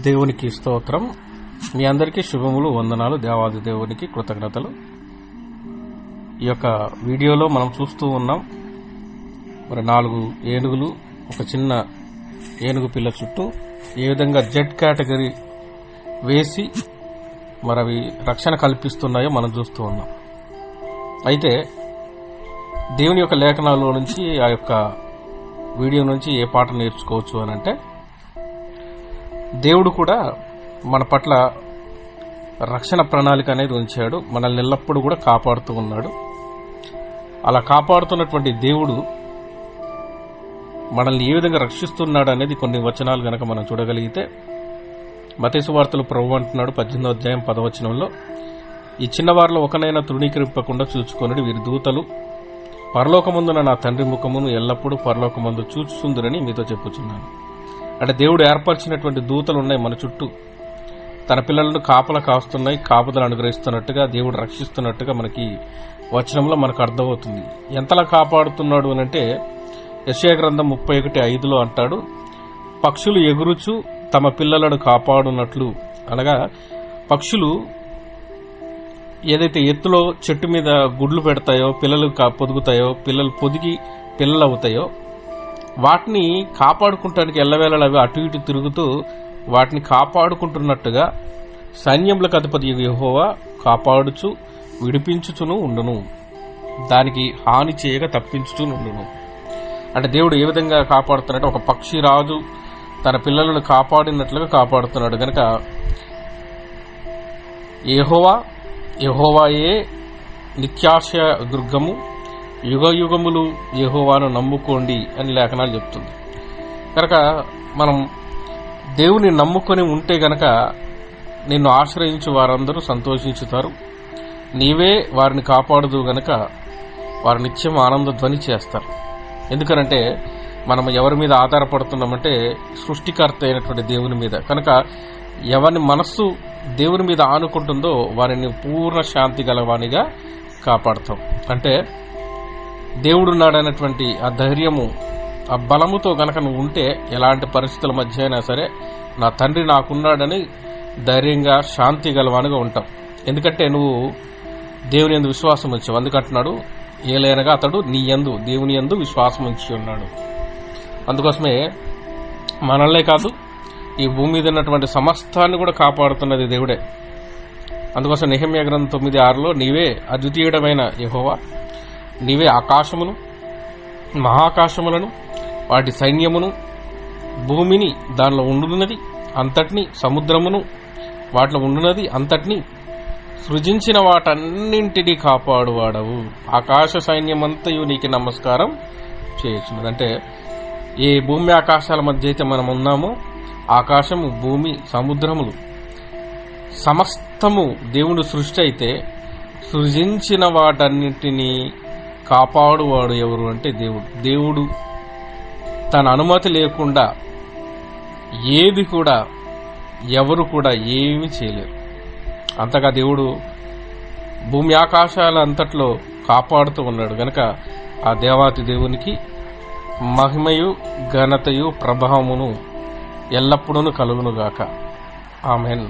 దేవునికి స్తోత్రం. మీ అందరికీ శుభములు, వందనాలు. దేవాది దేవునికి కృతజ్ఞతలు. ఈ యొక్క వీడియోలో మనం చూస్తూ ఉన్నాం, మరి 4 ఏనుగులు ఒక చిన్న ఏనుగు పిల్ల చుట్టూ ఏ విధంగా జెడ్ కేటగిరీ వేసి మరి అవి రక్షణ కల్పిస్తున్నాయో మనం చూస్తూ ఉన్నాం. అయితే దేవుని యొక్క లేఖనాల్లో నుంచి ఆ యొక్క వీడియో నుంచి ఏ పాట నేర్చుకోవచ్చు అని అంటే, దేవుడు కూడా మన పట్ల రక్షణ ప్రణాళిక అనేది ఉంచాడు. మనల్ని ఎల్లప్పుడూ కూడా కాపాడుతూ ఉన్నాడు. అలా కాపాడుతున్నటువంటి దేవుడు మనల్ని ఏ విధంగా రక్షిస్తున్నాడు అనేది కొన్ని వచనాలు గనక మనం చూడగలిగితే, మత్తయి సువార్తలో ప్రభువు అంటున్నాడు 18వ అధ్యాయం 10వ వచనంలో, ఈ చిన్నవారిలో ఒకనైనా తృణీకరింపకుండా చూచుకొనుడి, వీరి దూతలు పరలోకమందున నా తండ్రి ముఖమును ఎల్లప్పుడూ పరలోకమందు చూచుచుందురని మీతో చెప్పుచున్నాను. అంటే దేవుడు ఏర్పరిచినటువంటి దూతలు ఉన్నాయి మన చుట్టూ, తన పిల్లలను కాపలా కాస్తున్నాయి, కాపుదలు అనుగ్రహిస్తున్నట్టుగా, దేవుడు రక్షిస్తున్నట్టుగా మనకి వచనంలో మనకు అర్థమవుతుంది. ఎంతలా కాపాడుతున్నాడు అని అంటే, యెషయా గ్రంథం 31:5లో అంటాడు, పక్షులు ఎగురుచు తమ పిల్లలను కాపాడునట్లు. అనగా పక్షులు ఏదైతే ఎత్తులో చెట్టు మీద గుడ్లు పెడతాయో, పిల్లలు పొదుగుతాయో, పిల్లలు పొదిగి పిల్లలు అవుతాయో, వాటిని కాపాడుకుంటానికి ఎల్లవేళలా అవి అటు ఇటు తిరుగుతూ వాటిని కాపాడుకుంటున్నట్టుగా సైన్యములకు అధిపతి యెహోవా కాపాడుచు విడిపించుచును ఉండును, దానికి హాని చేయక తప్పించుచు ఉండును. అంటే దేవుడు ఏ విధంగా కాపాడుతున్నాడు? ఒక పక్షి రాజు తన పిల్లలను కాపాడినట్లుగా కాపాడుతున్నాడు. గనక యెహోవాయే నిత్యాశ్రయ దుర్గము, యుగ యుగములు యెహోవాను నమ్ముకోండి అని లేఖనాలు చెప్తుంది. కనుక మనం దేవుని నమ్ముకొని ఉంటే గనక నిన్ను ఆశ్రయించు వారందరూ సంతోషించుతారు. నీవే వారిని కాపాడుదు గనక వారు నిత్యం ఆనంద ధ్వని చేస్తారు. ఎందుకనంటే మనం ఎవరి మీద ఆధారపడుతున్నామంటే సృష్టికర్త అయినటువంటి దేవుని మీద. కనుక ఎవరి మనస్సు దేవుని మీద ఆనుకుంటుందో వారిని పూర్ణ శాంతి గలవానిగా కాపాడతాం. అంటే దేవుడున్నాడనేటువంటి ఆ ధైర్యము, ఆ బలముతో గనక నువ్వు ఉంటే ఎలాంటి పరిస్థితుల మధ్య అయినా సరే నా తండ్రి నాకున్నాడని ధైర్యంగా శాంతి గలవానిగా ఉంటాం. ఎందుకంటే నువ్వు దేవుని యందు విశ్వాసం ఉంచావు. అందుకంటున్నాడు, ఏలైనగా అతడు నీ యందు, దేవుని యందు విశ్వాసం ఉంచి ఉన్నాడు. అందుకోసమే మనల్నే కాదు, ఈ భూమి మీద ఉన్నటువంటి సమస్తాన్ని కూడా కాపాడుతున్నది దేవుడే. అందుకోసం నెహెమ్యా గ్రంథం 9:6లో, నీవే అద్వితీయుడమైన యెహోవా, నీవే ఆకాశమును మహాకాశములను వాటి సైన్యమును భూమిని దానిలో ఉండున్నది అంతటిని, సముద్రమును వాటిలో ఉండున్నది అంతటిని సృజించిన వాటన్నింటినీ కాపాడువాడవు. ఆకాశ సైన్యమంతయు నీకు నమస్కారం చేయుచున్నది. అంటే ఏ భూమి ఆకాశాల మధ్య అయితే మనం ఉన్నామో, ఆకాశము, భూమి, సముద్రములు సమస్తము దేవుడు సృష్టి అయితే, సృజించిన వాటన్నింటినీ కాపాడువాడు ఎవరు అంటే దేవుడు. దేవుడు తన అనుమతి లేకుండా ఏది కూడా ఎవరు కూడా ఏమీ చేయలేరు. అంతగా దేవుడు భూమి ఆకాశాల అంతట్లో కాపాడుతూ ఉన్నాడు. గనక ఆ దేవాతి దేవునికి మహిమయు ఘనతయు ప్రభావమును ఎల్లప్పుడూ కలుగునుగాక. ఆమేన్.